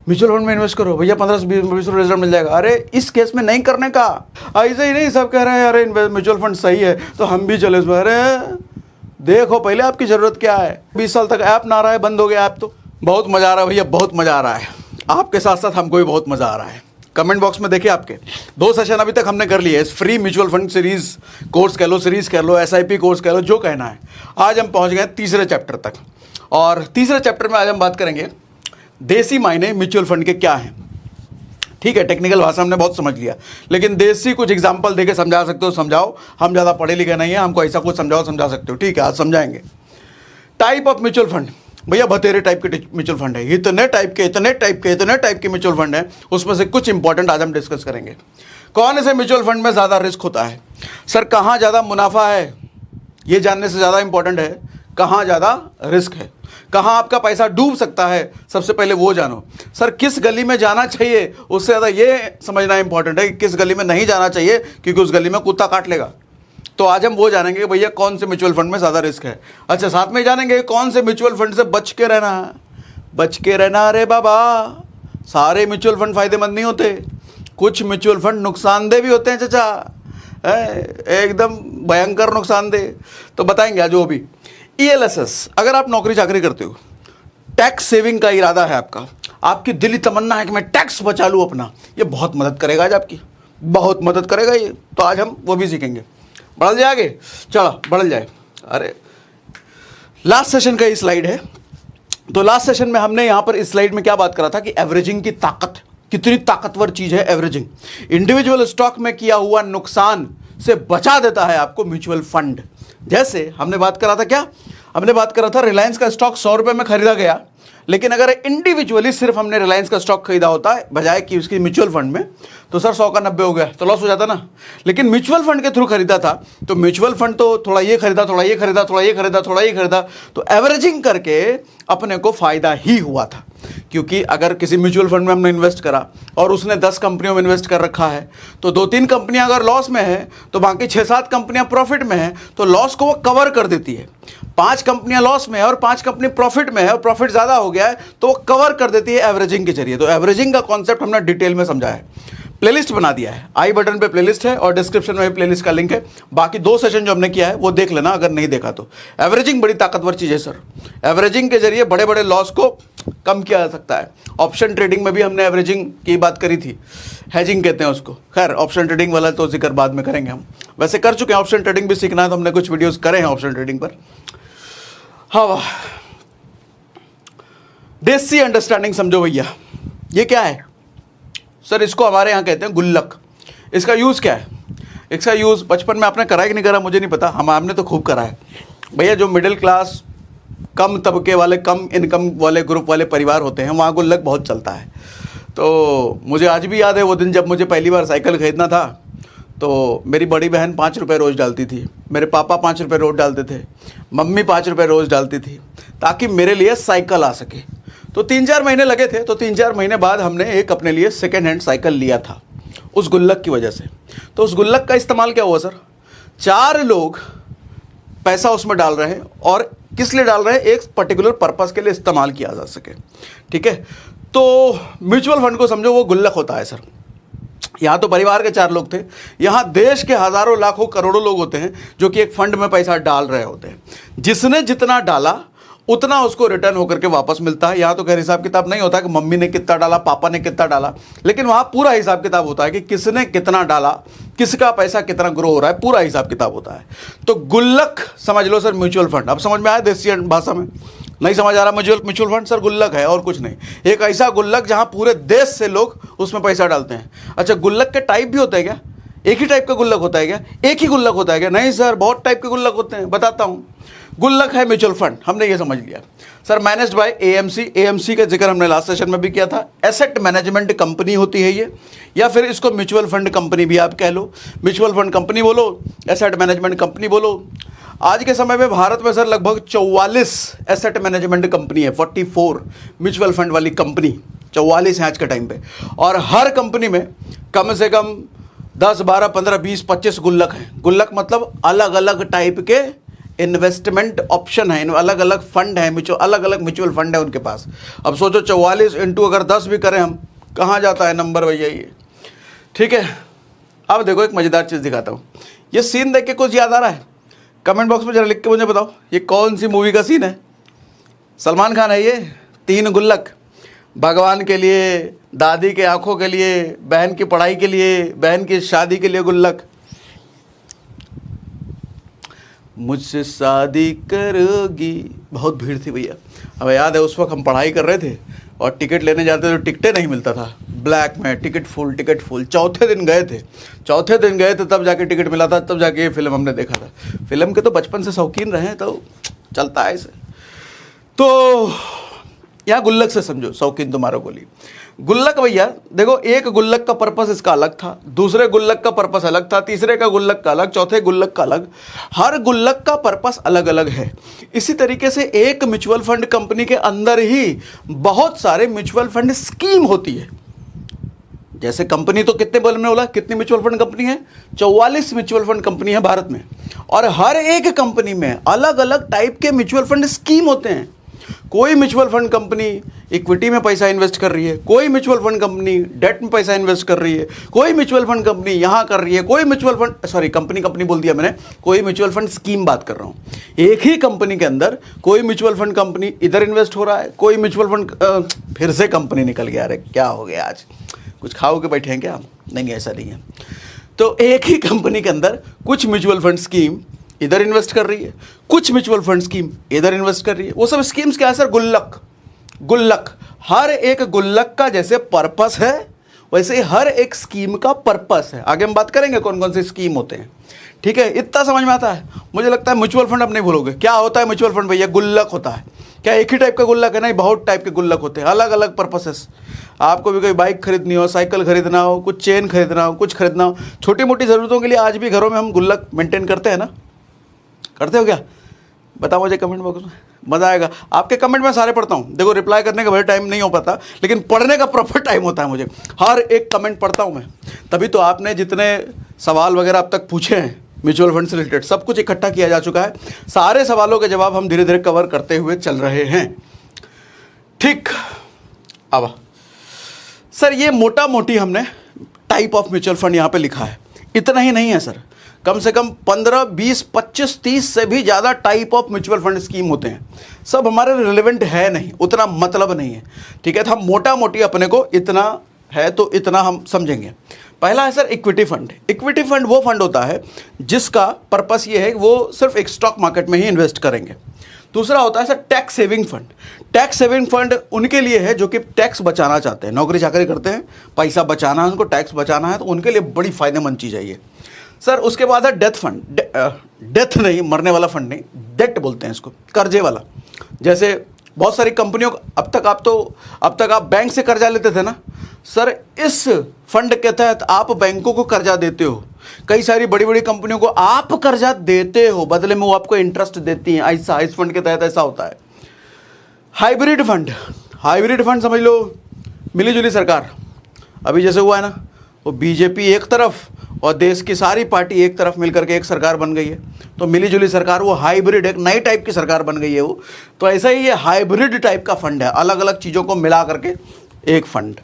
Mutual fund में invest करो भैया, 15 से 20 रिजल्ट मिल जाएगा। अरे इस केस में नहीं करने का, ऐसे ही नहीं सब कह रहे हैं अरे म्यूचुअल फंड सही है तो हम भी चले इसमें। अरे देखो पहले आपकी ज़रूरत क्या है। 20 साल तक ऐप ना रहा है, बंद हो गया ऐप तो। बहुत मज़ा आ रहा है भैया, बहुत मज़ा आ रहा है, आपके साथ साथ हमको भी बहुत मज़ा आ रहा है। कमेंट बॉक्स में देखिए, आपके 2 सेशन अभी तक हमने कर लिए इस free mutual fund series course कह लो, सीरीज कह लो, SIP कोर्स कह लो, जो कहना है। आज हम पहुंच गए तीसरे चैप्टर तक, और तीसरे चैप्टर में आज हम बात करेंगे देसी मायने म्यूचुअल फंड के क्या हैं। ठीक है, टेक्निकल भाषा हमने बहुत समझ लिया, लेकिन देसी कुछ एग्जाम्पल देके समझा सकते हो समझाओ। हम ज़्यादा पढ़े लिखे नहीं है, हमको ऐसा कुछ समझाओ समझा सकते हो। ठीक है, आज समझाएंगे। टाइप ऑफ म्यूचुअल फंड, भैया बतेरे टाइप के म्यूचुअल फंड है, इतने टाइप के म्यूचुअल फंड है, उसमें से कुछ इंपॉर्टेंट आज हम डिस्कस करेंगे। कौन से म्यूचुअल फंड में ज़्यादा रिस्क होता है सर, कहाँ ज़्यादा मुनाफा है, ये जानने से ज़्यादा इंपॉर्टेंट है कहाँ ज़्यादा रिस्क है, कहाँ आपका पैसा डूब सकता है, सबसे पहले वो जानो। सर किस गली में जाना चाहिए, उससे ज़्यादा ये समझना इंपॉर्टेंट है कि किस गली में नहीं जाना चाहिए, क्योंकि उस गली में कुत्ता काट लेगा। तो आज हम वो जानेंगे भैया कौन से म्यूचुअल फंड में ज़्यादा रिस्क है। अच्छा, साथ में जानेंगे कौन से म्यूचुअल फंड से बच के रहना। अरे बाबा, सारे म्यूचुअल फंड फायदेमंद नहीं होते, कुछ म्यूचुअल फंड नुकसानदेह भी होते हैं चाचा, एकदम भयंकर नुकसानदेह। तो बताएंगे आज वो भी। ELSS, अगर आप नौकरी चाकरी करते हो, टैक्स सेविंग का इरादा है आपका, आपकी दिली तमन्ना है कि मैं टैक्स बचा लूँ अपना, ये बहुत मदद करेगा आज, आपकी बहुत मदद करेगा ये। तो आज हम वो भी सीखेंगे। बढ़ल जाए आगे, चलो बढ़ल जाए। अरे लास्ट सेशन का ये स्लाइड है, तो लास्ट सेशन में हमने यहाँ पर इस स्लाइड में क्या बात करा था कि एवरेजिंग की ताकत, कितनी ताकतवर चीज़ है एवरेजिंग। इंडिविजुअल स्टॉक में किया हुआ नुकसान से बचा देता है आपको म्यूचुअल फंड। जैसे हमने बात करा था, क्या हमने बात करा था, रिलायंस का स्टॉक 100 रुपये में खरीदा गया, लेकिन अगर इंडिविजुअली सिर्फ हमने रिलायंस का स्टॉक खरीदा होता है बजाय कि उसकी म्यूचुअल फंड में, तो सर 100 का 90 हो गया, तो लॉस हो जाता ना। लेकिन म्यूचुअल फंड के थ्रू खरीदा था, तो म्यूचुअल फंड तो थोड़ा ये खरीदा, थोड़ा ये खरीदा, थोड़ा ये खरीदा, थोड़ा ये खरीदा, तो एवरेजिंग करके अपने को फायदा ही हुआ था। क्योंकि अगर किसी म्यूचुअल फंड में हमने इन्वेस्ट करा और उसने 10 कंपनियों में इन्वेस्ट कर रखा है, तो 2-3 कंपनियां अगर लॉस में है तो बाकी 6-7 कंपनियां प्रॉफिट में है, तो लॉस को वो कवर कर देती है। 5 कंपनियां लॉस में है और 5 कंपनी प्रॉफिट में है और प्रॉफिट ज़्यादा हो गया है, तो वो कवर कर देती है एवरेजिंग के जरिए। तो एवरेजिंग का कॉन्सेप्ट हमने डिटेल में समझा है, प्लेलिस्ट बना दिया है, आई बटन पे प्लेलिस्ट है और डिस्क्रिप्शन में भी प्लेलिस्ट का लिंक है। बाकी 2 सेशन जो हमने किया है वो देख लेना अगर नहीं देखा तो। एवरेजिंग बड़ी ताकतवर चीज़ है सर, एवरेजिंग के जरिए बड़े बड़े लॉस को कम किया जा सकता है। ऑप्शन ट्रेडिंग में भी हमने एवरेजिंग की बात करी थी, हेजिंग कहते हैं उसको। खैर ऑप्शन ट्रेडिंग वाला तो जिक्र बाद में करेंगे, हम वैसे कर चुके हैं। ऑप्शन ट्रेडिंग भी सीखना है तो हमने कुछ वीडियोज़ करे हैं ऑप्शन ट्रेडिंग पर। हाँ वाह, देसी अंडरस्टैंडिंग समझो भैया, ये क्या है सर, इसको हमारे यहाँ कहते हैं गुल्लक। इसका यूज़ क्या है, इसका यूज़ बचपन में आपने करा है कि नहीं करा मुझे नहीं पता, हमने तो खूब करा है भैया। जो मिडिल क्लास, कम तबके वाले, कम इनकम वाले ग्रुप वाले परिवार होते हैं, वहाँ गुल्लक बहुत चलता है। तो मुझे आज भी याद है वो दिन जब मुझे पहली बार साइकिल खरीदना था, तो मेरी बड़ी बहन 5 रुपये रोज़ डालती थी, मेरे पापा 5 रुपये रोज़ डालते थे, मम्मी 5 रुपये रोज़ डालती थी, ताकि मेरे लिए साइकिल आ सके। तो 3-4 महीने लगे थे, तो 3-4 महीने बाद हमने एक अपने लिए सेकेंड हैंड साइकिल लिया था उस गुल्लक की वजह से। तो उस गुल्लक का इस्तेमाल क्या हुआ सर, 4 लोग पैसा उसमें डाल रहे हैं, और किस लिए डाल रहे हैं, एक पर्टिकुलर पर्पस के लिए इस्तेमाल किया जा सके। ठीक है, तो म्यूचुअल फंड को समझो वो गुल्लक होता है सर। यहाँ तो परिवार के 4 लोग थे, यहाँ देश के हज़ारों लाखों करोड़ों लोग होते हैं जो कि एक फंड में पैसा डाल रहे होते हैं। जिसने जितना डाला उतना उसको रिटर्न होकर के वापस मिलता है। यहाँ तो खैर हिसाब किताब नहीं होता कि मम्मी ने कितना डाला, पापा ने कितना डाला, लेकिन वहाँ पूरा हिसाब किताब होता है कि किसने कितना डाला, किसका पैसा कितना ग्रो हो रहा है, पूरा हिसाब किताब होता है। तो गुल्लक समझ लो सर म्यूचुअल फंड। अब समझ में आया देसी भाषा में, नहीं समझ आ रहा म्यूचुअल फंड सर गुल्लक है और कुछ नहीं। एक ऐसा गुल्लक जहाँ पूरे देश से लोग उसमें पैसा डालते हैं। अच्छा, गुल्लक के टाइप भी होते हैं क्या, एक ही टाइप का गुल्लक होता है क्या, एक ही गुल्लक होता है क्या? नहीं सर, बहुत टाइप के गुल्लक होते हैं, बताता हूँ। गुल्लक है म्यूचुअल फंड, हमने ये समझ लिया सर। मैनेज्ड बाय AMC का जिक्र हमने लास्ट सेशन में भी किया था। एसेट मैनेजमेंट कंपनी होती है ये, या फिर इसको म्यूचुअल फंड कंपनी भी आप कह लो। म्यूचुअल फंड कंपनी बोलो, एसेट मैनेजमेंट कंपनी बोलो। आज के समय में भारत में सर लगभग 44 एसेट मैनेजमेंट कंपनी है, 44 म्यूचुअल फंड वाली कंपनी 44 है आज के टाइम पे। और हर कंपनी में कम से कम 10, 12, 15, 20, 25 गुल्लक हैं। गुल्लक मतलब अलग अलग टाइप के इन्वेस्टमेंट ऑप्शन है, अलग अलग फंड है, अलग अलग म्यूचुअल फंड है उनके पास। अब सोचो 44 इंटू अगर 10 भी करें हम, कहाँ जाता है नंबर भैया ये। ठीक है, अब देखो एक मज़ेदार चीज़ दिखाता हूँ। ये सीन देख के कुछ याद आ रहा है? कमेंट बॉक्स में जरा लिख के मुझे बताओ ये कौन सी मूवी का सीन है। सलमान खान है ये। 3 गुल्लक, भगवान के लिए, दादी के आंखों के लिए, बहन की पढ़ाई के लिए, बहन की शादी के लिए गुल्लक। मुझसे शादी करोगी, बहुत भीड़ थी भैया। अब याद है उस वक्त हम पढ़ाई कर रहे थे और टिकट लेने जाते तो टिकटें नहीं मिलता था, ब्लैक में टिकट फुल। चौथे दिन गए थे तब जाके टिकट मिला था, तब जाके ये फिल्म हमने देखा था। फिल्म के तो बचपन से शौकीन रहे हैं तो चलता है इसे। तो यहाँ गुल्लक से समझो, शौकीन तुम्हारा गोली। गुल्लक भैया देखो, एक गुल्लक का पर्पस इसका अलग था, दूसरे गुल्लक का पर्पस अलग था, तीसरे का गुल्लक का अलग, चौथे गुल्लक का अलग। हर गुल्लक का पर्पस अलग अलग है। इसी तरीके से एक म्यूचुअल फंड कंपनी के अंदर ही बहुत सारे म्यूचुअल फंड स्कीम होती है। जैसे कंपनी तो कितने बोला, कितनी म्यूचुअल फंड कंपनी है? 44 म्यूचुअल फंड कंपनी है भारत में, और हर एक कंपनी में अलग अलग टाइप के म्यूचुअल फंड स्कीम होते हैं। कोई म्यूचुअल फंड कंपनी इक्विटी में पैसा इन्वेस्ट कर रही है, कोई म्यूचुअल फंड कंपनी डेट में पैसा इन्वेस्ट कर रही है, कोई म्यूचुअल फंड कंपनी यहाँ कर रही है, कोई म्यूचुअल फंड, सॉरी कंपनी बोल दिया मैंने, कोई म्यूचुअल फंड स्कीम बात कर रहा हूँ। एक ही कंपनी के अंदर कोई म्यूचुअल फंड कंपनी इधर इन्वेस्ट हो रहा है, कोई म्यूचुअल फंड, फिर से कंपनी निकल गया। अरे क्या हो गया आज, कुछ खाओ के बैठे हैं क्या? नहीं, ऐसा नहीं है। तो एक ही कंपनी के अंदर कुछ म्यूचुअल फंड स्कीम इधर इन्वेस्ट कर रही है, कुछ म्यूचुअल फंड स्कीम इधर इन्वेस्ट कर रही है। वो सब स्कीम्स क्या है सर? गुल्लक। हर एक गुल्लक का जैसे पर्पस है वैसे ही हर एक स्कीम का पर्पस है। आगे हम बात करेंगे कौन कौन से स्कीम होते हैं। ठीक है, इतना समझ में आता है? मुझे लगता है म्यूचुअल फंड अब नहीं भूलोगे। क्या होता है म्यूचुअल फंड भैया? गुल्लक होता है। क्या एक ही टाइप का गुल्लक है? नहीं, बहुत टाइप के गुल्लक होते हैं, अलग अलग पर्पसेस। आपको भी कोई बाइक खरीदनी हो, साइकिल खरीदना हो, कुछ चेन खरीदना हो, कुछ खरीदना हो, छोटी मोटी ज़रूरतों के लिए आज भी घरों में हम गुल्लक मेंटेन करते हैं ना? करते हो क्या? बताओ मुझे कमेंट बॉक्स में, मज़ा आएगा। आपके कमेंट में सारे पढ़ता हूँ। देखो रिप्लाई करने का भाई टाइम नहीं हो पाता, लेकिन पढ़ने का प्रॉपर टाइम होता है मुझे। हर एक कमेंट पढ़ता हूँ मैं। तभी तो आपने जितने सवाल वगैरह अब तक पूछे हैं म्यूचुअल फंड से रिलेटेड, सब कुछ इकट्ठा किया जा चुका है। सारे सवालों के जवाब हम धीरे धीरे कवर करते हुए चल रहे हैं। ठीक, अब सर ये मोटा मोटी हमने टाइप ऑफ म्यूचुअल फंड यहाँ पे लिखा है। इतना ही नहीं है सर, कम से कम 15, 20, 25, 30 से भी ज़्यादा type of mutual fund scheme होते हैं। सब हमारे रिलेवेंट है नहीं, उतना मतलब नहीं है। ठीक है, तो हम मोटा मोटी अपने को इतना है तो इतना हम समझेंगे। पहला है sir equity fund. Equity fund वो फंड होता है जिसका पर्पस ये है कि वो सिर्फ एक स्टॉक मार्केट में ही इन्वेस्ट करेंगे। दूसरा होता है sir tax saving fund. Tax saving fund उनके लिए है जो कि टैक्स बचाना चाहते हैं, नौकरी चाकरी करते हैं, पैसा बचाना है उनको, टैक्स बचाना है, तो उनके लिए बड़ी फायदेमंद चीज़ है ये सर। उसके बाद है डेथ फंड। डेथ नहीं, मरने वाला फंड नहीं, डेट बोलते हैं इसको, कर्जे वाला। जैसे बहुत सारी कंपनियों को अब तक आप बैंक से कर्जा लेते थे ना सर, इस फंड के तहत आप बैंकों को कर्जा देते हो। कई सारी बड़ी बड़ी कंपनियों को आप कर्जा देते हो, बदले में वो आपको इंटरेस्ट देती हैं। ऐसा इस फंड के तहत ऐसा होता है। हाइब्रिड फंड, हाइब्रिड फंड समझ लो मिलीजुली सरकार। अभी जैसे हुआ है ना, वो बीजेपी एक तरफ और देश की सारी पार्टी एक तरफ मिलकर के एक सरकार बन गई है, तो मिलीजुली सरकार, वो हाइब्रिड एक नई टाइप की सरकार बन गई है वो। तो ऐसा ही ये हाइब्रिड टाइप का फंड है, अलग अलग चीज़ों को मिला करके एक फंड।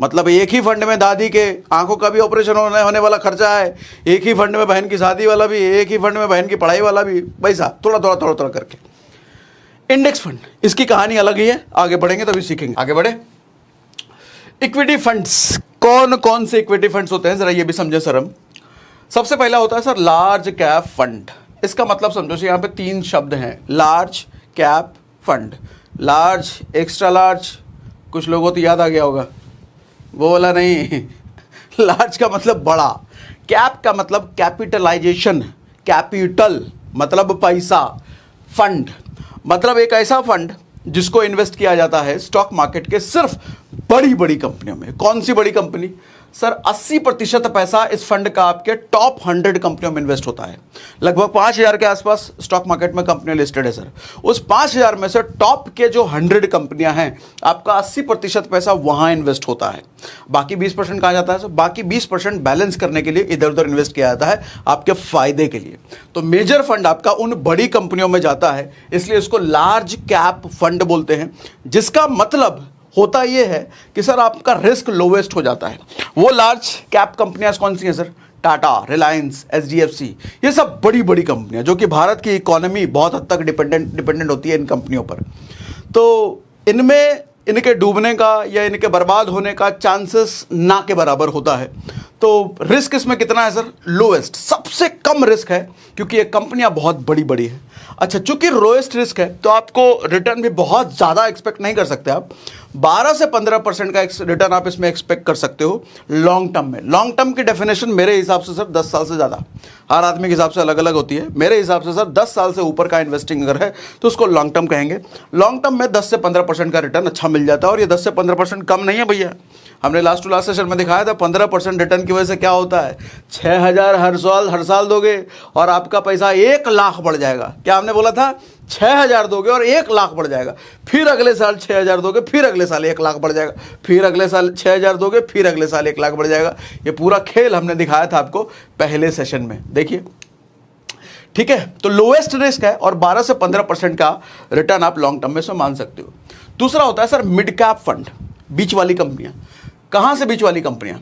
मतलब एक ही फंड में दादी के आंखों का भी ऑपरेशन होने वाला खर्चा है, एक ही फंड में बहन की शादी वाला भी, एक ही फंड में बहन की पढ़ाई वाला भी, पैसा थोड़ा थोड़ा करके। इंडेक्स फंड, इसकी कहानी अलग ही है, आगे बढ़ेंगे तभी सीखेंगे। आगे बढ़े। इक्विटी फंड्स, कौन कौन से इक्विटी फंड्स होते हैं जरा ये भी समझे सर हम। सबसे पहला होता है सर लार्ज कैप फंड। इसका मतलब समझो, यहाँ पे 3 शब्द हैं, large cap fund. Large, extra large, कुछ लोगों को तो याद आ गया होगा, वो वाला नहीं। लार्ज का मतलब बड़ा, कैप का मतलब कैपिटलाइजेशन, कैपिटल मतलब पैसा, फंड मतलब एक ऐसा फंड जिसको इन्वेस्ट किया जाता है स्टॉक मार्केट के सिर्फ बड़ी बड़ी कंपनियों में। कौन सी बड़ी कंपनी? सर 80% पैसा इस फंड का आपके टॉप 100 कंपनियों में इन्वेस्ट होता है। लगभग 5000 के आसपास स्टॉक मार्केट में कंपनियां लिस्टेड है सर। उस 5000 में से टॉप के जो 100 कंपनियां हैं, आपका 80% पैसा वहां इन्वेस्ट होता है। बाकी 20% कहाँ जाता है सर? बाकी 20% बैलेंस करने के लिए इधर उधर इन्वेस्ट किया जाता है आपके फायदे के लिए। तो मेजर फंड आपका उन बड़ी कंपनियों में जाता है, इसलिए इसको लार्ज कैप फंड बोलते हैं, जिसका मतलब होता यह है कि सर आपका रिस्क लोवेस्ट हो जाता है। वो लार्ज कैप कंपनियां कौन सी हैं सर? टाटा, रिलायंस, एचडीएफसी, ये सब बड़ी बड़ी कंपनियां जो कि भारत की इकोनॉमी बहुत हद तक डिपेंडेंट होती है इन कंपनियों पर। तो इनमें इनके डूबने का या इनके बर्बाद होने का चांसेस ना के बराबर होता है। तो रिस्क इसमें कितना है सर? लोएस्ट, सबसे कम रिस्क है, क्योंकि ये कंपनियां बहुत बड़ी बड़ी है। अच्छा, चूंकि लोएस्ट रिस्क है तो आपको रिटर्न भी बहुत ज़्यादा एक्सपेक्ट नहीं कर सकते आप। 12 से 15% का रिटर्न आप इसमें एक्सपेक्ट कर सकते हो लॉन्ग टर्म में। लॉन्ग टर्म की डेफिनेशन मेरे हिसाब से सर 10 साल से ज़्यादा, हर आदमी के हिसाब से अलग अलग होती है। मेरे हिसाब से सर 10 साल से ऊपर का इन्वेस्टिंग अगर है तो उसको लॉन्ग टर्म कहेंगे। लॉन्ग टर्म में 10 से 15% का रिटर्न अच्छा मिल जाता है, और ये 10 से 15% कम नहीं है भैया। हमने लास्ट टू लास्ट सेशन में दिखाया था 15% रिटर्न की वजह से क्या होता है। 6000 हर साल दोगे और आपका पैसा 1 लाख बढ़ जाएगा। क्या हमने बोला था? 6000 दोगे और 1 लाख बढ़ जाएगा। फिर अगले साल 6000 दोगे, फिर अगले साल 1 लाख बढ़ जाएगा। फिर अगले साल 6000 दोगे, फिर अगले साल 1 लाख बढ़ जाएगा। ये पूरा खेल हमने दिखाया था आपको पहले सेशन में, देखिए। ठीक है, तो लोएस्ट रिस्क है और 12 से 15% का रिटर्न आप लॉन्ग टर्म में से मान सकते हो। दूसरा होता है सर मिड कैप फंड, बीच वाली कंपनियां। कहां से बीच वाली कंपनियां?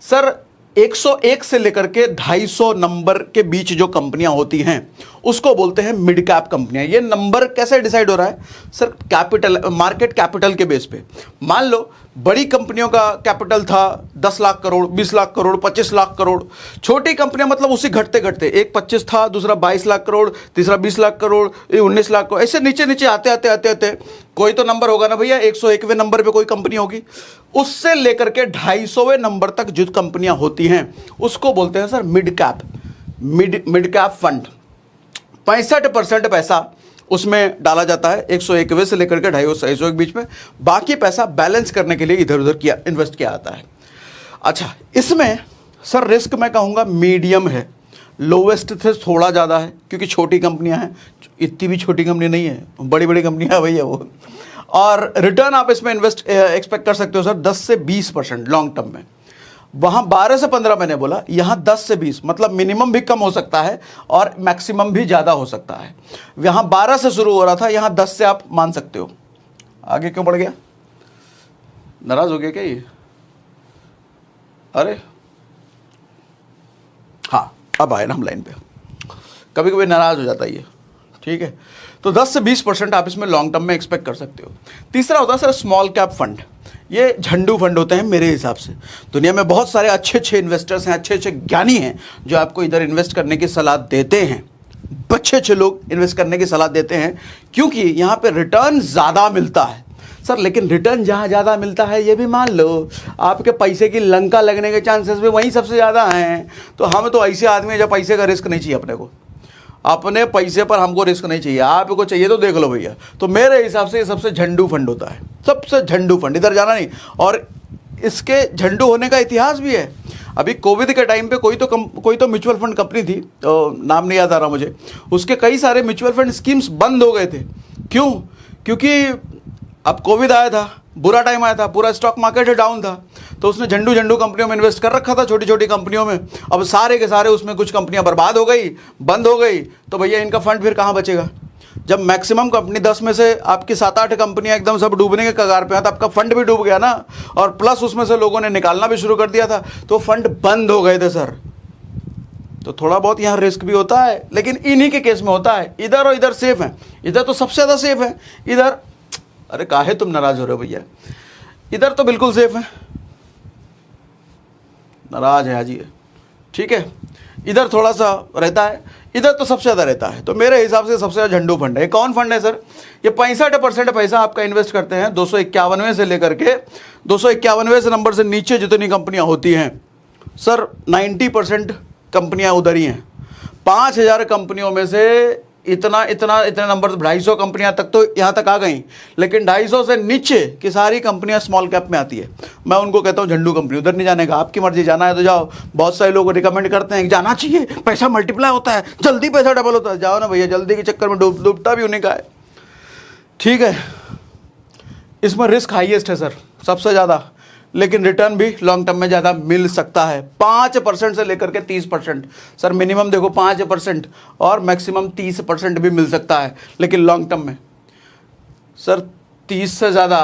सर 101 से लेकर के 250 नंबर के बीच जो कंपनियां होती हैं उसको बोलते हैं मिड कैप कंपनियां। ये नंबर कैसे डिसाइड हो रहा है सर? कैपिटल, मार्केट कैपिटल के बेस पे। मान लो बड़ी कंपनियों का कैपिटल था 10 लाख करोड़, 20 लाख करोड़, 25 लाख करोड़। छोटी कंपनियां मतलब उसी घटते घटते, एक 25 था, दूसरा 22 लाख करोड़, तीसरा 20 लाख करोड़, 19 लाख करोड़, ऐसे नीचे नीचे आते आते आते आते कोई तो नंबर होगा ना भैया, 101वें नंबर पे कोई कंपनी होगी। उससे लेकर के 250वें नंबर तक जो कंपनियां होती हैं उसको बोलते हैं sir mid cap, mid cap fund. 65% पैसा उसमें डाला जाता है 101वें से लेकर के 250 के बीच में। बाकी पैसा बैलेंस करने के लिए इधर उधर इन्वेस्ट किया जाता है। अच्छा, इसमें सर रिस्क मैं कहूँगा मीडियम है, लोवेस्ट से थोड़ा ज़्यादा है, क्योंकि छोटी कंपनियां हैं। इतनी भी छोटी कंपनी नहीं है, बड़ी बड़ी कंपनियां है भैया वो। और रिटर्न आप इसमें एक्सपेक्ट कर सकते हो सर 10 से 20% लॉन्ग टर्म में। वहाँ 12 से 15 मैंने बोला, यहाँ 10 से 20, मतलब मिनिमम भी कम हो सकता है और मैक्सिमम भी ज़्यादा हो सकता है। यहाँ 12 से शुरू हो रहा था, यहाँ 10 से आप मान सकते हो। आगे क्यों बढ़ गया? नाराज हो गया क्या ये? अरे हाँ, अब आए ना हम लाइन पे। कभी कभी नाराज हो जाता है ये, ठीक है। तो 10 से 20% आप इसमें लॉन्ग टर्म में एक्सपेक्ट कर सकते हो। तीसरा होता है सर स्मॉल कैप फंड। ये झंडू फंड होते हैं मेरे हिसाब से। दुनिया में बहुत सारे अच्छे अच्छे इन्वेस्टर्स हैं, अच्छे अच्छे ज्ञानी हैं जो आपको इधर इन्वेस्ट करने की सलाह देते हैं। अच्छे अच्छे लोग इन्वेस्ट करने की सलाह देते हैं क्योंकि यहाँ पे रिटर्न ज़्यादा मिलता है सर। लेकिन रिटर्न जहाँ ज़्यादा मिलता है ये भी मान लो, आपके पैसे की लंका लगने के चांसेस भी वहीं सबसे ज़्यादा हैं। तो हम तो ऐसे आदमी हैं जब पैसे का रिस्क नहीं चाहिए अपने को, अपने पैसे पर हमको रिस्क नहीं चाहिए। आपको चाहिए तो देख लो भैया। तो मेरे हिसाब से ये सबसे झंडू फंड होता है, सबसे झंडू फंड, इधर जाना नहीं। और इसके झंडू होने का इतिहास भी है। अभी कोविड के टाइम पे कोई तो म्यूचुअल फंड कंपनी थी, तो नाम नहीं याद आ रहा मुझे, उसके कई सारे म्यूचुअल फंड स्कीम्स बंद हो गए थे। क्यों? क्योंकि अब कोविड आया था, बुरा टाइम आया था, पूरा स्टॉक मार्केट डाउन था, तो उसने झंडू कंपनियों में इन्वेस्ट कर रखा था, छोटी छोटी कंपनियों में। अब सारे के सारे उसमें कुछ कंपनियां बर्बाद हो गई, बंद हो गई, तो भैया इनका फंड फिर कहाँ बचेगा? जब मैक्सिमम कंपनी 10 में से आपकी 7-8 कंपनियां एकदम सब डूबने के कगार पे हैं, तो आपका फंड भी डूब गया ना। और प्लस उसमें से लोगों ने निकालना भी शुरू कर दिया था, तो फंड बंद हो गए थे सर। तो थोड़ा बहुत यहाँ रिस्क भी होता है, लेकिन इन्हीं के केस में होता है। इधर और इधर सेफ है, इधर तो सबसे ज़्यादा सेफ है। इधर, अरे काहे तुम नाराज हो रहे हो भैया? इधर तो बिल्कुल सेफ है, नाराज है आज ये, ठीक है। इधर थोड़ा सा रहता है, इधर तो सबसे ज़्यादा रहता है। तो मेरे हिसाब से सबसे ज़्यादा झंडू फंड है। कौन फंड है सर? ये 65% पैसा आपका इन्वेस्ट करते हैं 251वें से लेकर के 251वें से नंबर से नीचे जितनी कंपनियां होती हैं सर, 90% कंपनियां उधर ही हैं। 5000 कंपनियों में से इतना इतना इतने नंबर 250 कंपनियां तक तो यहाँ तक आ गई, लेकिन 250 से नीचे की सारी कंपनियां स्मॉल कैप में आती है। मैं उनको कहता हूँ झंडू कंपनी, उधर नहीं जाने का, आपकी मर्जी, जाना है तो जाओ। बहुत सारे लोग रिकमेंड करते हैं कि जाना चाहिए, पैसा मल्टीप्लाई होता है, जल्दी पैसा डबल होता है। जाओ ना भैया, जल्दी के चक्कर में डूबता भी उन्हीं का है। ठीक है, इसमें रिस्क हाईएस्ट है सर, सबसे ज़्यादा, लेकिन रिटर्न भी लॉन्ग टर्म में ज़्यादा मिल सकता है। 5% से लेकर के 30%, सर मिनिमम देखो 5% और मैक्सिमम 30% भी मिल सकता है, लेकिन लॉन्ग टर्म में सर 30 से ज़्यादा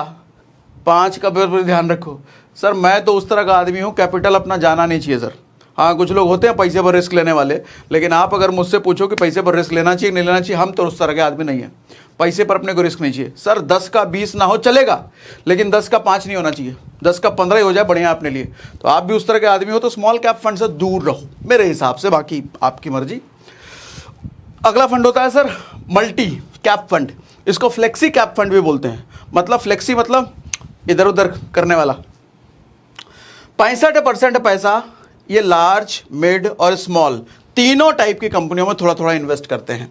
5 का भी ध्यान रखो। सर मैं तो उस तरह का आदमी हूँ, कैपिटल अपना जाना नहीं चाहिए सर। हाँ, कुछ लोग होते हैं पैसे पर रिस्क लेने वाले, लेकिन आप अगर मुझसे पूछो कि पैसे पर रिस्क लेना चाहिए नहीं लेना चाहिए, हम तो उस तरह के आदमी नहीं है। पैसे पर अपने को रिस्क नहीं चाहिए सर। 10 का 20 ना हो चलेगा, लेकिन 10 का 5 नहीं होना चाहिए, 10 का 15 ही हो जाए, बढ़िया अपने लिए। तो आप भी उस तरह के आदमी हो तो स्मॉल कैप फंड से दूर रहो मेरे हिसाब से, बाकी आपकी मर्जी। अगला फंड होता है सर मल्टी कैप फंड, इसको फ्लेक्सी कैप फंड भी बोलते हैं। मतलब फ्लेक्सी मतलब इधर उधर करने वाला। 65% पैसा ये लार्ज, मिड और स्मॉल तीनों टाइप की कंपनियों में थोड़ा थोड़ा इन्वेस्ट करते हैं।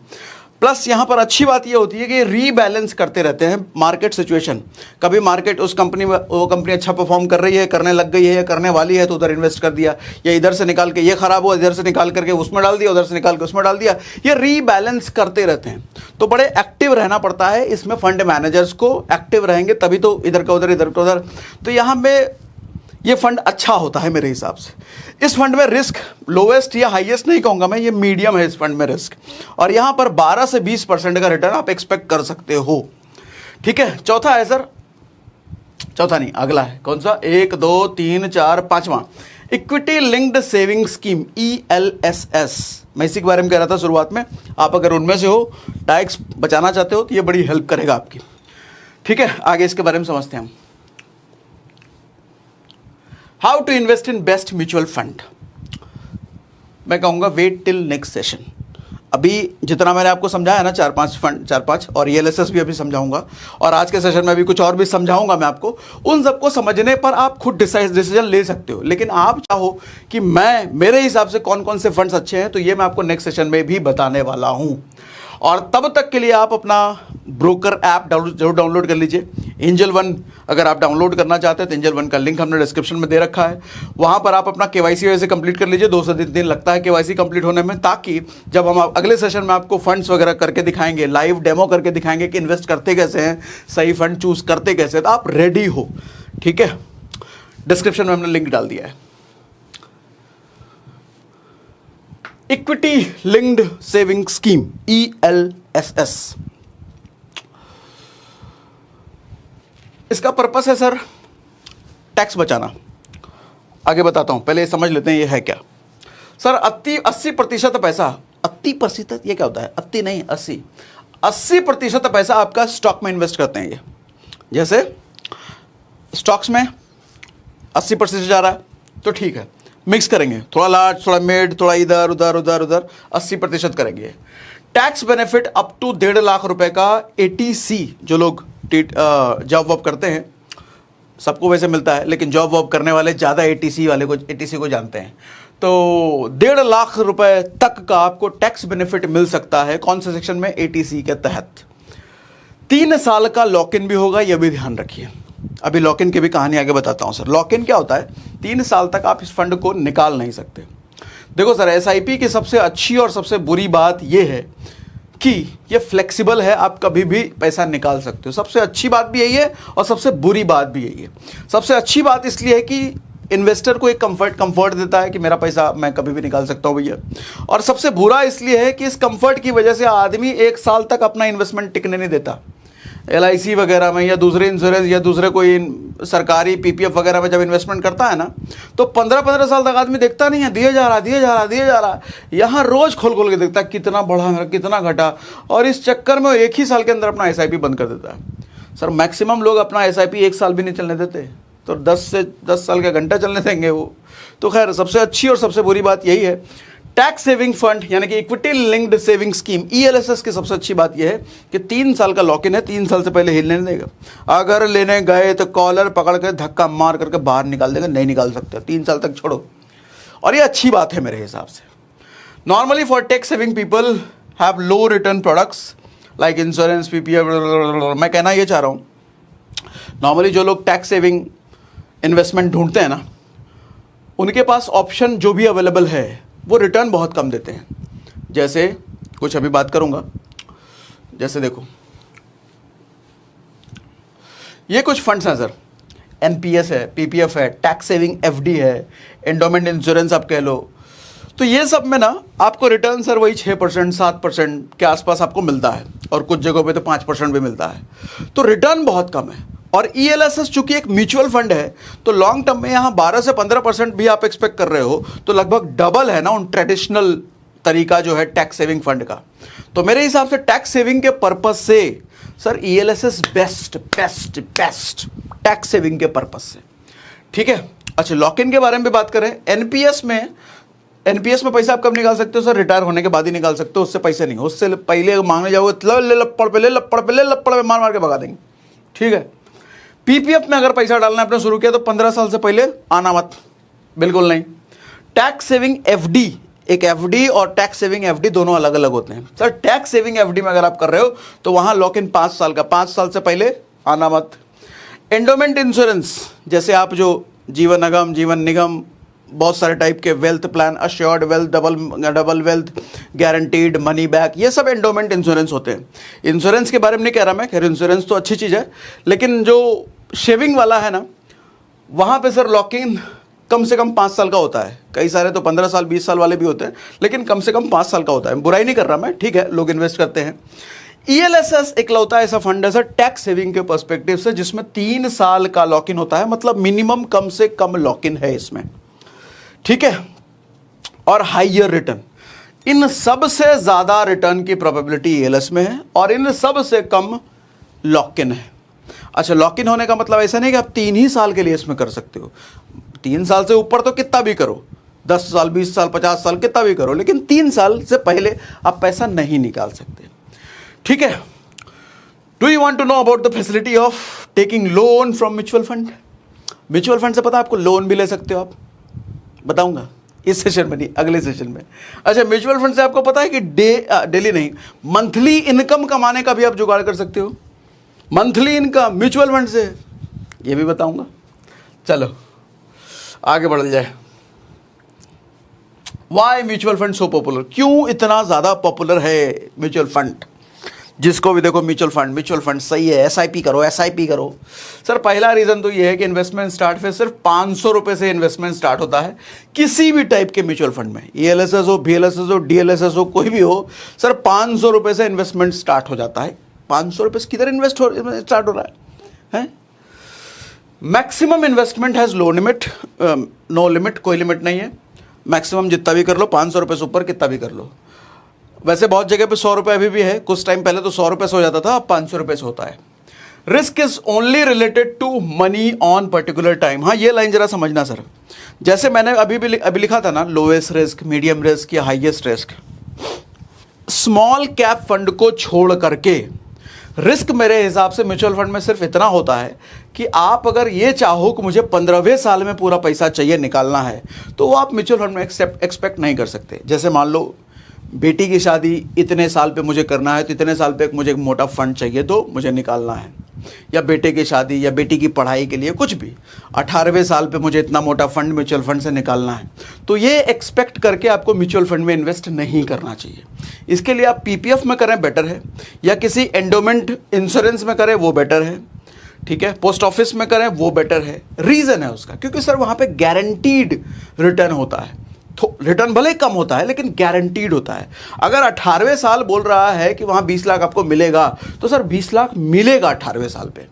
प्लस यहाँ पर अच्छी बात ये होती है कि रीबैलेंस करते रहते हैं मार्केट सिचुएशन। कभी मार्केट उस कंपनी में, वो कंपनी अच्छा परफॉर्म कर रही है, करने लग गई है या करने वाली है, तो उधर इन्वेस्ट कर दिया, या इधर से निकाल के ये खराब हुआ, इधर से निकाल करके उसमें डाल दिया, उधर से निकाल के उसमें डाल दिया। ये रीबैलेंस करते रहते हैं, तो बड़े एक्टिव रहना पड़ता है इसमें। फंड मैनेजर्स को एक्टिव रहेंगे तभी तो इधर का उधर, इधर का उधर। तो यहाँ पे ये फंड अच्छा होता है मेरे हिसाब से। इस फंड में रिस्क लोवेस्ट या हाईएस्ट नहीं कहूँगा मैं, ये मीडियम है इस फंड में रिस्क, और यहाँ पर 12 से 20% का रिटर्न आप एक्सपेक्ट कर सकते हो। ठीक है, चौथा है सर, चौथा नहीं अगला है, कौन सा, 1 2 3 4 5वां, equity linked saving scheme ELSS। मैं इसी के बारे में कह रहा था शुरुआत में। आप अगर उनमें से हो, टैक्स बचाना चाहते हो, तो ये बड़ी हेल्प करेगा आपकी। ठीक है, आगे इसके बारे में समझते हैं हम। How to invest in best mutual fund. मैं कहूँगा वेट टिल नेक्स्ट सेशन। अभी जितना मैंने आपको समझाया ना, 4-5 फंड, 4-5 और ELSS भी अभी समझाऊंगा, और आज के सेशन में भी कुछ और भी समझाऊंगा मैं आपको। उन सबको समझने पर आप खुद डिसीजन ले सकते हो, लेकिन आप चाहो कि मेरे हिसाब से कौन कौन से फंड्स अच्छे हैं, तो ये मैं आपको नेक्स्ट सेशन में भी बताने वाला हूँ। और तब तक के लिए आप अपना ब्रोकर ऐप जरूर डाउनलोड कर लीजिए। एंजल वन अगर आप डाउनलोड करना चाहते हैं तो एंजल वन का लिंक हमने डिस्क्रिप्शन में दे रखा है। वहाँ पर आप अपना KYC वैसे कंप्लीट कर लीजिए। 2 से 3 दिन लगता है KYC कंप्लीट होने में, ताकि जब हम अगले सेशन में आपको फंड्स वगैरह करके दिखाएंगे, लाइव डेमो करके दिखाएंगे कि इन्वेस्ट करते कैसे हैं, सही फंड चूज करते कैसे, तो आप रेडी हो। ठीक है, डिस्क्रिप्शन में हमने लिंक डाल दिया है। Equity linked saving scheme ELSS, इसका पर्पस है सर टैक्स बचाना। आगे बताता हूं, पहले समझ लेते हैं ये है क्या। सर 80% पैसा, 80% ये क्या होता है, 80 नहीं 80% पैसा आपका स्टॉक में इन्वेस्ट करते हैं ये। जैसे स्टॉक्स में 80% जा रहा है तो ठीक है, मिक्स करेंगे, थोड़ा लार्ज, थोड़ा मिड, थोड़ा इधर उधर उधर उधर, 80% करेंगे। Tax benefit up to 1.5 lakh रुपए का ATC, जो लोग जॉब वॉब करते हैं सबको वैसे मिलता है, लेकिन जॉब वॉब करने वाले ज़्यादा ATC को जानते हैं। तो 1.5 लाख रुपए तक का आपको टैक्स बेनिफिट मिल सकता है। कौन से सेक्शन में, ATC के तहत। 3 साल का लॉक इन भी होगा, यह भी ध्यान रखिए। अभी लॉक इन की भी कहानी आगे बताता हूं सर। लॉक इन क्या होता है, 3 साल तक आप इस फंड को निकाल नहीं सकते। देखो सर, SIP की सबसे अच्छी और सबसे बुरी बात यह है कि ये फ्लेक्सिबल है, आप कभी भी पैसा निकाल सकते हो। सबसे अच्छी बात भी यही है और सबसे बुरी बात भी यही है। सबसे अच्छी बात इसलिए है कि इन्वेस्टर को एक कंफर्ट देता है कि मेरा पैसा मैं कभी भी निकाल सकता हूं भैया। और सबसे बुरा इसलिए है कि इस कंफर्ट की वजह से आदमी 1 साल तक अपना इन्वेस्टमेंट टिकने नहीं देता। LIC वगैरह में या दूसरे इंश्योरेंस या दूसरे कोई सरकारी PPF वगैरह में जब इन्वेस्टमेंट करता है ना, तो 15-15 साल तक आदमी देखता नहीं है, दिए जा रहा। यहाँ रोज खोल के देखता है कितना बढ़ा मेरा, कितना घटा, और इस चक्कर में 1 ही साल के अंदर अपना SIP बंद कर देता है। सर मैक्सिमम लोग अपना SIP 1 साल भी नहीं चलने देते, तो 10 साल का घंटा चलने देंगे वो। तो खैर, सबसे अच्छी और सबसे बुरी बात यही है। टैक्स सेविंग फंड यानी कि equity linked saving scheme ELSS की सबसे अच्छी बात यह है कि 3 साल का लॉक इन है, 3 साल से पहले हिलने नहीं देगा। अगर लेने गए तो कॉलर पकड़ के धक्का मार करके बाहर निकाल देगा, नहीं निकाल सकते, 3 साल तक छोड़ो। और ये अच्छी बात है मेरे हिसाब से। Normally for tax saving people have low return products like insurance, PPF. मैं कहना ये चाह रहा हूँ, नॉर्मली जो लोग टैक्स सेविंग इन्वेस्टमेंट ढूंढते हैं ना, उनके पास ऑप्शन जो भी अवेलेबल है वो रिटर्न बहुत कम देते हैं। जैसे कुछ अभी बात करूंगा, जैसे देखो ये कुछ फंड्स हैं सर, एनपीएस है, पीपीएफ है, टैक्स सेविंग एफडी है, एंडोमेंट इंश्योरेंस आप कह लो। तो ये सब में ना आपको रिटर्न सर वही 6% 7% के आसपास आपको मिलता है, और कुछ जगहों पे तो 5% भी मिलता है। तो रिटर्न बहुत कम है। और ईएलएसएस चूंकि एक म्यूचुअल फंड है, तो लॉन्ग टर्म में यहाँ 12 से 15% भी आप एक्सपेक्ट कर रहे हो, तो लगभग डबल है ना उन ट्रेडिशनल तरीका जो है टैक्स सेविंग फंड का। तो मेरे हिसाब से टैक्स सेविंग के पर्पस से sir ELSS best best best tax saving के पर्पस से, ठीक है। अच्छा, लॉक इन के बारे में भी बात करें। एनपीएस में पैसा आप कब निकाल सकते हो सर? रिटायर होने के बाद ही निकाल सकते हो, उससे पैसे नहीं। उससे पहले मांगने जाओगे ले लपड़ पे मार मार के भगा देंगे, ठीक है। पीपीएफ में अगर पैसा डालना आपने शुरू किया तो 15 साल से पहले आना मत, बिल्कुल नहीं। टैक्स सेविंग एफडी, एक एफडी और टैक्स सेविंग एफडी दोनों अलग अलग होते हैं सर। टैक्स सेविंग एफडी में अगर आप कर रहे हो तो वहां लॉक इन 5 साल का, 5 साल से पहले आना मत। एंडोमेंट इंश्योरेंस, जैसे आप जो जीवन निगम, बहुत सारे टाइप के wealth plan, assured wealth, double wealth, guaranteed, money back, ये सब एंडोमेंट इंश्योरेंस होते हैं। इंश्योरेंस के बारे में नहीं कह रहा मैं, खैर इंश्योरेंस तो अच्छी चीज़ है, लेकिन जो शेविंग वाला है ना, वहाँ पे सर लॉक इन कम से कम 5 साल का होता है। कई सारे तो 15 साल 20 साल वाले भी होते हैं, लेकिन कम से कम 5 साल का होता है। बुराई नहीं कर रहा मैं, ठीक है, लोग इन्वेस्ट करते हैं। ईएलएसएस इकलौता ऐसा फंड है सर टैक्स सेविंग के पर्सपेक्टिव से जिसमें 3 साल का लॉक इन होता है, मतलब मिनिमम कम से कम लॉक इन है इसमें, ठीक है। और हाइयर रिटर्न, इन सब से ज्यादा रिटर्न की प्रोबेबिलिटी ईएलएस में है, और इन सब से कम लॉक इन है। अच्छा, लॉक इन होने का मतलब ऐसा नहीं कि आप 3 ही साल के लिए इसमें कर सकते हो। 3 साल से ऊपर तो कितना भी करो, 10 साल 20 साल 50 साल कितना भी करो, लेकिन 3 साल से पहले आप पैसा नहीं निकाल सकते, ठीक है। Do you want to know about the facility of taking loan from mutual fund? Mutual fund से पता है आपको लोन भी ले सकते हो आप, बताऊंगा इस सेशन में नहीं, अगले सेशन में। अच्छा, म्यूचुअल फंड से आपको पता है कि डेली नहीं, मंथली इनकम कमाने का भी आप जुगाड़ कर सकते हो। मंथली इनकम म्यूचुअल फंड से, ये भी बताऊंगा। चलो आगे बढ़ जाए। Why mutual fund so popular, क्यों इतना ज्यादा पॉपुलर है म्यूचुअल फंड? जिसको भी देखो म्यूचुअल फंड सही है, एसआईपी करो। सर पहला रीजन तो ये है कि इन्वेस्टमेंट स्टार्ट पे सिर्फ 500 रुपए से इन्वेस्टमेंट स्टार्ट होता है किसी भी टाइप के म्यूचुअल फंड में, ईएलएसएस हो, बीएलएसएस हो, डीएलएसएस हो, कोई भी हो सर, 500 रुपए से इन्वेस्टमेंट स्टार्ट हो जाता है। 500 रुपए से किधर स्टार्ट हो रहा है? Maximum investment has no limit, कोई लिमिट नहीं है। मैक्सिमम जितना भी कर लो, 500 रुपए से ऊपर कितना भी कर लो। वैसे बहुत जगह पे 100 रुपए अभी भी है, कुछ टाइम पहले तो 100 रुपए से हो जाता था, अब 500 रुपए से होता है। Risk is only related to money on particular time. हाँ, ये लाइन जरा समझना सर, जैसे मैंने अभी लिखा था ना, लोएस्ट रिस्क, मीडियम रिस्क या highest risk. Small cap fund को छोड़ करके रिस्क मेरे हिसाब से म्यूचुअल फंड में सिर्फ इतना होता है कि आप अगर ये चाहो कि मुझे 15वें साल में पूरा पैसा चाहिए निकालना है, तो वो आप म्यूचुअल फंड में एक्सपेक्ट नहीं कर सकते। जैसे मान लो बेटी की शादी इतने साल पे मुझे करना है, तो इतने साल पे मुझे एक मोटा फंड चाहिए तो मुझे निकालना है, या बेटे की शादी या बेटी की पढ़ाई के लिए कुछ भी 18वें साल पे मुझे इतना मोटा फंड म्यूचुअल फंड से निकालना है। तो ये एक्सपेक्ट करके आपको म्यूचुअल फंड में इन्वेस्ट नहीं करना चाहिए। इसके लिए आप पीपीएफ में करें बेटर है, या किसी एंडोमेंट इंश्योरेंस में करें वो बेटर है, ठीक है, पोस्ट ऑफिस में करें वो बेटर है। रीज़न है उसका, क्योंकि सर वहाँ पे गारंटीड रिटर्न होता है। तो रिटर्न भले ही कम होता है लेकिन गारंटीड होता है। अगर 18वें साल बोल रहा है कि वहाँ 20 लाख आपको मिलेगा, तो सर 20 लाख मिलेगा 18वें साल पे।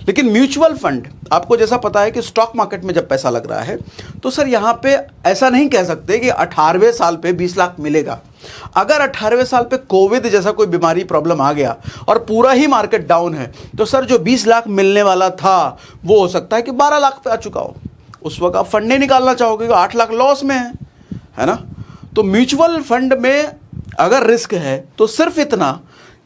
लेकिन म्यूचुअल फंड, आपको जैसा पता है कि स्टॉक मार्केट में जब पैसा लग रहा है, तो सर यहाँ पे ऐसा नहीं कह सकते कि 18वें साल पे 20 लाख मिलेगा। अगर 18वें साल पे कोविड जैसा कोई बीमारी प्रॉब्लम आ गया और पूरा ही मार्केट डाउन है, तो सर जो 20 लाख मिलने वाला था वो हो सकता है कि 12 लाख पे आ चुका हो। उस वक्त आप फंड नहीं निकालना चाहोगे, 8 लाख लॉस में है ना। तो म्यूचुअल फंड में अगर रिस्क है तो सिर्फ इतना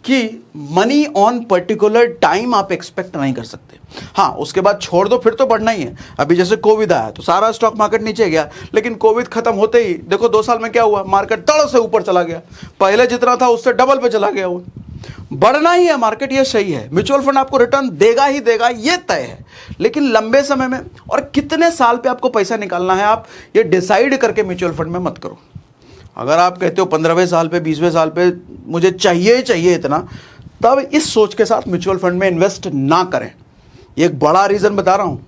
कि मनी ऑन पर्टिकुलर टाइम आप एक्सपेक्ट नहीं कर सकते। हाँ, उसके बाद छोड़ दो, फिर तो बढ़ना ही है। अभी जैसे कोविड आया तो सारा स्टॉक मार्केट नीचे गया, लेकिन कोविड खत्म होते ही देखो 2 साल में क्या हुआ, मार्केट तड़ से ऊपर चला गया, पहले जितना था उससे डबल पे चला गया। वो बढ़ना ही है मार्केट, ये सही है। म्यूचुअल फंड आपको रिटर्न देगा ही देगा, ये तय है। लेकिन लंबे समय में और कितने साल पे आपको पैसा निकालना है, आप ये डिसाइड करके म्यूचुअल फंड में मत करो। अगर आप कहते हो 15वें साल पे 20वें साल पे मुझे चाहिए इतना, तब इस सोच के साथ म्यूचुअल फंड में इन्वेस्ट ना करें। ये एक बड़ा रीज़न बता रहा हूँ।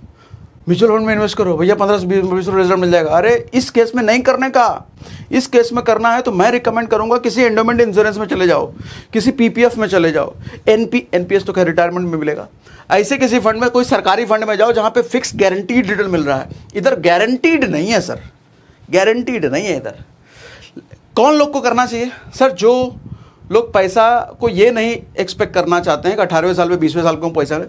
म्यूचुअल फंड में इन्वेस्ट करो भैया 15 से 20 रिजल्ट मिल जाएगा, अरे इस केस में नहीं करने का। इस केस में करना है तो मैं रिकमेंड करूंगा किसी एंडोमेंट इंश्योरेंस में चले जाओ, किसी पीपीएफ में चले जाओ, एनपीएस तो खैर रिटायरमेंट में मिलेगा। ऐसे किसी फंड में, कोई सरकारी फंड में जाओ जहां पे फिक्स गारंटीड रिटर्न मिल रहा है। इधर गारंटीड नहीं है सर, गारंटीड नहीं है इधर। कौन लोग को करना चाहिए सर? जो लोग पैसा को ये नहीं एक्सपेक्ट करना चाहते हैं कि 18वें साल पे 20वें साल को पैसा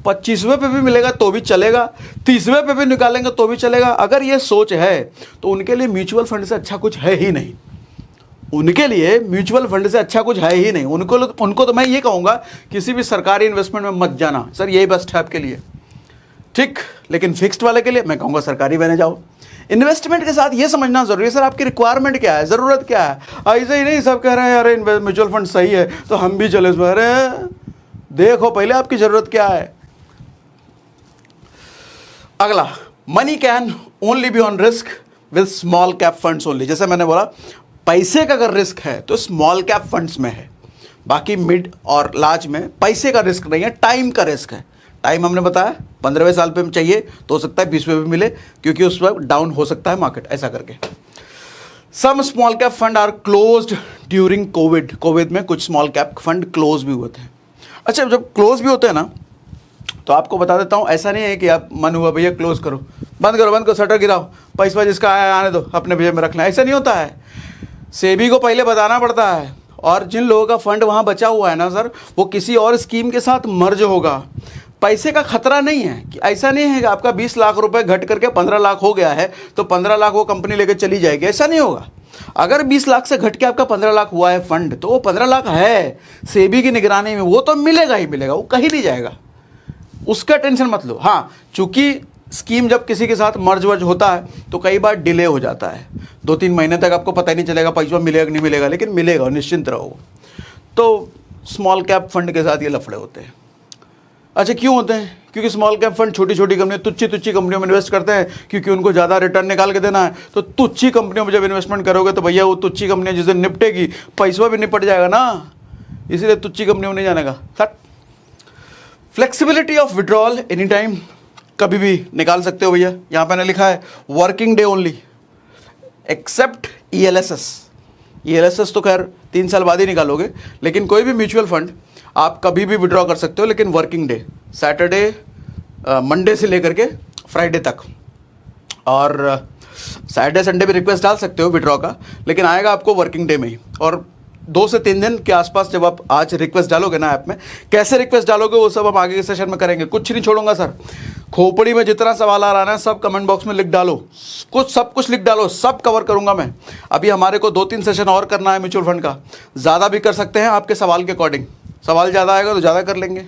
25वें पे भी मिलेगा तो भी चलेगा, 30वें पे भी निकालेंगे तो भी चलेगा। अगर ये सोच है तो उनके लिए म्यूचुअल फंड से अच्छा कुछ है ही नहीं। उनके लिए म्यूचुअल फंड से अच्छा कुछ है ही नहीं। उनको तो मैं ये कहूँगा किसी भी सरकारी इन्वेस्टमेंट में मत जाना सर, यही बेस्ट है आपके लिए, ठीक। लेकिन फिक्स्ड वाले के लिए मैं कहूँगा सरकारी बने जाओ। इन्वेस्टमेंट के साथ ये समझना जरूरी है सर, आपकी रिक्वायरमेंट क्या है, ज़रूरत क्या है। ऐसे ही नहीं सब कह रहे हैं अरे म्यूचुअल फंड सही है तो हम भी चले इसमें। अरे देखो पहले आपकी ज़रूरत क्या है। अगला, money can only be on risk with small cap funds only. जैसे मैंने बोला, पैसे का अगर रिस्क है तो स्मॉल कैप फंड्स में है, बाकी मिड और लार्ज में पैसे का रिस्क नहीं है, टाइम का रिस्क है। टाइम हमने बताया 15वें साल पे चाहिए तो हो सकता है 20वें भी मिले, क्योंकि उस वक्त डाउन हो सकता है मार्केट, ऐसा करके। Some small cap fund are closed during COVID में कुछ स्मॉल कैप फंड क्लोज भी हुए थे। अच्छा, जब क्लोज भी होते हैं ना तो आपको बता देता हूँ, ऐसा नहीं है कि आप मन हुआ भैया क्लोज करो, बंद करो, शटर गिराओ, पैसा जिसका आया आने दो, अपने भैया में रखना, ऐसा नहीं होता है। सेबी को पहले बताना पड़ता है, और जिन लोगों का फंड वहाँ बचा हुआ है ना सर, वो किसी और स्कीम के साथ मर्ज होगा। पैसे का खतरा नहीं है कि ऐसा नहीं है कि आपका 20 लाख रुपए घट करके 15 लाख हो गया है तो 15 लाख वो कंपनी लेकर चली जाएगी, ऐसा नहीं होगा। अगर 20 लाख से घट के आपका 15 लाख हुआ है फंड, तो वो 15 लाख है सेबी की निगरानी में, वो तो मिलेगा ही मिलेगा, वो कहीं नहीं जाएगा, उसका टेंशन मत लो। हाँ, चूंकि स्कीम जब किसी के साथ मर्ज वर्ज होता है तो कई बार डिले हो जाता है, 2-3 महीने तक आपको पता ही नहीं चलेगा पैसा मिलेगा कि नहीं मिलेगा, लेकिन मिलेगा, निश्चिंत रहो। तो स्मॉल कैप फंड के साथ ये लफड़े होते हैं। अच्छा, क्यों होते हैं? क्योंकि स्मॉल कैप फंड छोटी छोटी कंपनियों, तुच्छी कंपनियों में इन्वेस्ट करते हैं, क्योंकि उनको ज़्यादा रिटर्न निकाल के देना है। तो तुच्छी कंपनियों में जब इन्वेस्टमेंट करोगे तो भैया वो तुच्छी कंपनियाँ जिस दिन निपटेगी पैसा भी निपट जाएगा ना, इसीलिए तुच्छी कंपनियों में नहीं जाने का। Flexibility of withdrawal any time, कभी भी निकाल सकते हो भैया। यहाँ पे लिखा है working day only except ELSS। ELSS तो खैर 3 साल बाद ही निकालोगे, लेकिन कोई भी म्यूचुअल फंड आप कभी भी विड्रॉ कर सकते हो, लेकिन वर्किंग डे, सैटरडे मंडे से लेकर के फ्राइडे तक। और सैटरडे संडे भी रिक्वेस्ट डाल सकते हो विड्रॉ का, लेकिन आएगा आपको वर्किंग डे में ही। और 2 से 3 दिन के आसपास जब आप आज रिक्वेस्ट डालोगे ना ऐप में, कैसे रिक्वेस्ट डालोगे वो सब हम आगे के सेशन में करेंगे। कुछ नहीं छोड़ूंगा सर, खोपड़ी में जितना सवाल आ रहा है सब कमेंट बॉक्स में लिख डालो, सब कुछ लिख डालो, सब कवर करूंगा मैं। अभी हमारे को 2-3 सेशन और करना है म्यूचुअल फंड का, ज़्यादा भी कर सकते हैं आपके सवाल के अकॉर्डिंग। सवाल ज़्यादा आएगा तो ज़्यादा कर लेंगे,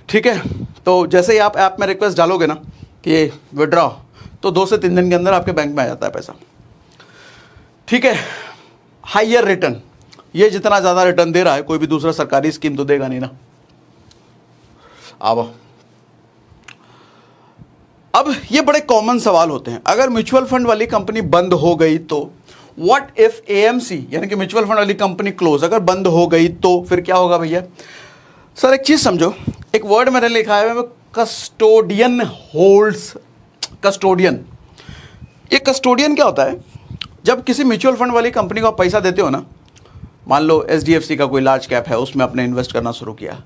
ठीक है। तो जैसे ही आप ऐप में रिक्वेस्ट डालोगे ना कि विड्रॉ, तो 2 से 3 दिन के अंदर आपके बैंक में आ जाता है पैसा, ठीक है। हाइयर रिटर्न, ये जितना ज़्यादा रिटर्न दे रहा है कोई भी दूसरा सरकारी स्कीम तो देगा नहीं ना। अब ये बड़े कॉमन सवाल होते हैं, अगर म्यूचुअल फंड वाली कंपनी बंद हो गई तो व्हाट इफ AMC यानी कि म्यूचुअल फंड वाली कंपनी क्लोज, अगर बंद हो गई तो फिर क्या होगा भैया? सर एक चीज़ समझो, एक वर्ड मैंने लिखा है कस्टोडियन होल्ड्स। कस्टोडियन, ये कस्टोडियन क्या होता है? जब किसी म्यूचुअल फंड वाली कंपनी को आप पैसा देते हो ना, मान लो SDFC का कोई लार्ज कैप है, उसमें आपने इन्वेस्ट करना शुरू किया,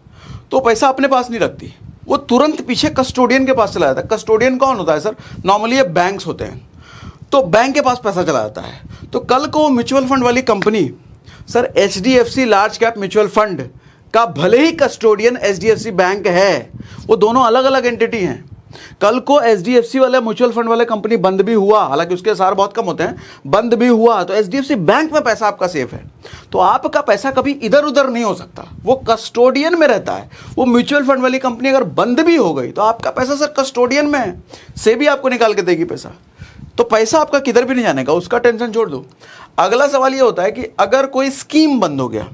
तो पैसा अपने पास नहीं रखती, वो तुरंत पीछे कस्टोडियन के पास चला जाता है। कस्टोडियन कौन होता है सर? नॉर्मली ये बैंक्स होते हैं, तो बैंक के पास पैसा चला जाता है। तो कल को म्यूचुअल फंड वाली company sir HDFC large cap mutual fund का भले ही कस्टोडियन HDFC बैंक है, वो दोनों अलग अलग एंटिटी हैं, कल को एचडीएफसी वाले म्यूचुअल फंड वाले कंपनी बंद भी हुआ, हालांकि उसके सार बहुत कम होते हैं, बंद भी हुआ तो एचडीएफसी बैंक में पैसा आपका सेफ है। तो आपका पैसा कभी इधर उधर नहीं हो सकता, वो कस्टोडियन में रहता है। वो म्यूचुअल फंड वाली कंपनी अगर बंद भी हो गई तो आपका पैसा सर कस्टोडियन में है, से भी आपको निकाल के देगी पैसा। तो पैसा आपका किधर भी नहीं जाने का, उसका टेंशन छोड़ दो। अगला सवाल ये होता है कि अगर कोई स्कीम बंद हो गया,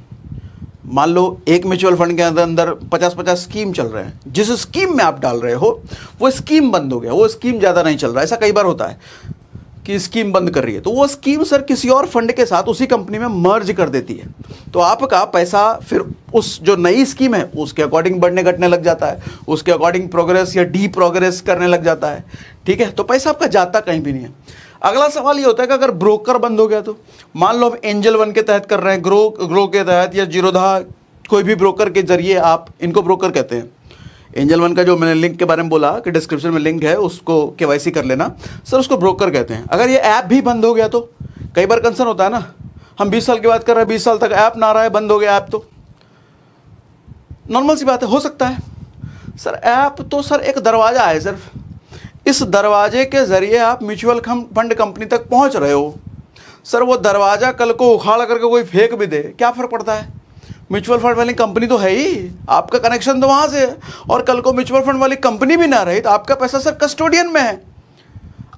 मान लो एक म्यूचुअल फंड के अंदर 50-50 स्कीम चल रहे हैं, जिस स्कीम में आप डाल रहे हो वो स्कीम बंद हो गया, वो स्कीम ज़्यादा नहीं चल रहा है, ऐसा कई बार होता है कि स्कीम बंद कर रही है, तो वो स्कीम सर किसी और फंड के साथ उसी कंपनी में मर्ज कर देती है। तो आपका पैसा फिर उस जो नई स्कीम है उसके अकॉर्डिंग बढ़ने घटने लग जाता है, उसके अकॉर्डिंग प्रोग्रेस या डी प्रोग्रेस करने लग जाता है। ठीक है, तो पैसा आपका जाता कहीं भी नहीं है। अगला सवाल ये होता है कि अगर ब्रोकर बंद हो गया तो, मान लो हम एंजल वन के तहत कर रहे हैं, ग्रो के तहत या जीरोधा, कोई भी ब्रोकर के जरिए आप, इनको ब्रोकर कहते हैं। एंजल वन का जो मैंने लिंक के बारे में बोला कि डिस्क्रिप्शन में लिंक है, उसको केवाईसी कर लेना सर, उसको ब्रोकर कहते हैं। अगर ये ऐप भी बंद हो गया तो कई बार कंसर्न होता है ना, हम 20 साल की बात कर रहे हैं, 20 साल तक ऐप ना रहा है, बंद हो गया ऐप, तो नॉर्मल सी बात है, हो सकता है सर। ऐप तो सर एक दरवाजा है सिर्फ, इस दरवाजे के जरिए आप म्यूचुअल फंड कंपनी तक पहुंच रहे हो सर। वो दरवाजा कल को उखाड़ करके कोई फेंक भी दे, क्या फर्क पड़ता है? म्यूचुअल फंड वाली कंपनी तो है ही, आपका कनेक्शन तो वहां से है। और कल को म्यूचुअल फंड वाली कंपनी भी ना रही तो आपका पैसा सर कस्टोडियन में है।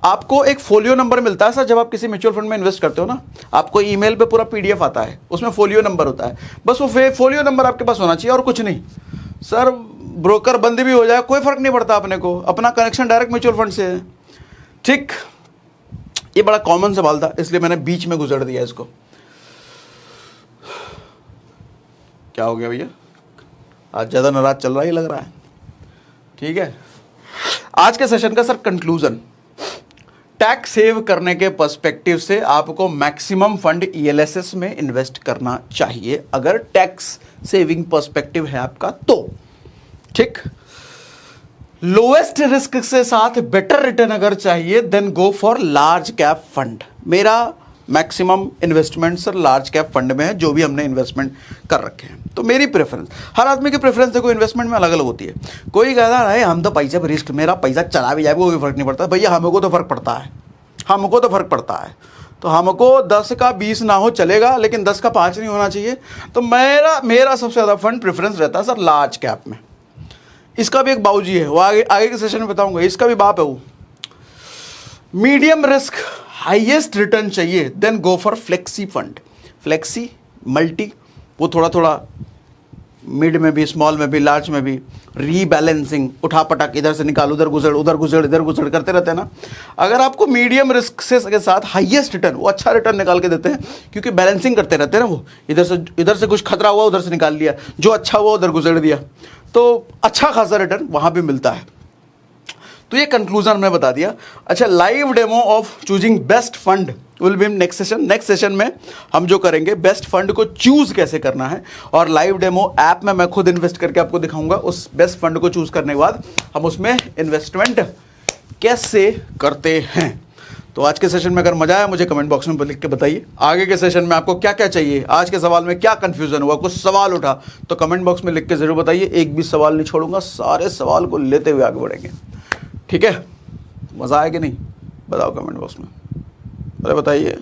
आपको एक फोलियो नंबर मिलता है सर, जब आप किसी म्यूचुअल फंड में इन्वेस्ट करते हो ना, आपको ईमेल पे पूरा पीडीएफ आता है, उसमें फोलियो नंबर होता है। बस वो फोलियो नंबर आपके पास होना चाहिए और कुछ नहीं सर। ब्रोकर बंद भी हो जाए कोई फर्क नहीं पड़ता अपने को, अपना कनेक्शन डायरेक्ट म्यूचुअल फंड से है। ठीक, ये बड़ा कॉमन सवाल था इसलिए मैंने बीच में गुजर दिया इसको। क्या हो गया भैया, आज ज़्यादा नाराज चल रहा ही लग रहा है। ठीक है, आज के सेशन का सर कंक्लूजन, टैक्स सेव करने के पर्सपेक्टिव से आपको मैक्सिमम फंड ईएलएसएस में इन्वेस्ट करना चाहिए अगर टैक्स सेविंग पर्सपेक्टिव है आपका तो। ठीक, लोएस्ट रिस्क से साथ बेटर रिटर्न अगर चाहिए then go for large cap fund. मेरा maximum investment sir large cap fund में है, जो भी हमने इन्वेस्टमेंट कर रखे हैं। तो मेरी प्रेफरेंस, हर आदमी की प्रेफरेंस देखो इन्वेस्टमेंट में अलग अलग होती है। कोई कहता है हम तो पैसे पर रिस्क, मेरा पैसा चला भी जाएगा कोई फर्क नहीं पड़ता। भैया हमको तो फर्क पड़ता है, हमको तो फर्क पड़ता है। तो हमको 10 का 20 ना हो चलेगा, लेकिन 10 का 5 नहीं होना चाहिए। तो मेरा सबसे ज़्यादा फंड प्रेफरेंस रहता है सर लार्ज कैप में। इसका भी एक बाबूजी है, वो आगे के सेशन में बताऊंगा, इसका भी बाप है वो। मीडियम रिस्क हाईएस्ट रिटर्न चाहिए then go for flexi fund. Flexi multi, वो थोड़ा थोड़ा मिड में भी, स्मॉल में भी, लार्ज में भी रीबैलेंसिंग, उठा पटक, इधर से निकाल, उधर गुजर, उधर गुजर, इधर गुजर करते रहते हैं ना। अगर आपको मीडियम रिस्क के साथ हाईएस्ट रिटर्न, वो अच्छा रिटर्न निकाल के देते हैं क्योंकि बैलेंसिंग करते रहते हैं ना। वो इधर से कुछ खतरा हुआ उधर से निकाल लिया, जो अच्छा हुआ उधर गुजर दिया, तो अच्छा खासा रिटर्न वहाँ भी मिलता है। तो ये कंक्लूजन मैं बता दिया। अच्छा, live demo of choosing best fund will be next session. Next session में हम जो करेंगे बेस्ट फंड को चूज कैसे करना है, और लाइव डेमो ऐप में मैं खुद इन्वेस्ट करके आपको दिखाऊंगा। उस बेस्ट फंड को चूज करने के बाद हम उसमें इन्वेस्टमेंट कैसे करते हैं। तो आज के सेशन में अगर मजा आया मुझे कमेंट बॉक्स में लिख के बताइए। आगे के सेशन में आपको क्या क्या चाहिए, आज के सवाल में क्या कंफ्यूजन हुआ, कुछ सवाल उठा तो कमेंट बॉक्स में लिख के जरूर बताइए। एक भी सवाल नहीं छोड़ूंगा, सारे सवाल को लेते हुए आगे बढ़ेंगे। ठीक है, मज़ा आया कि नहीं बताओ कमेंट बॉक्स में, अरे बताइए।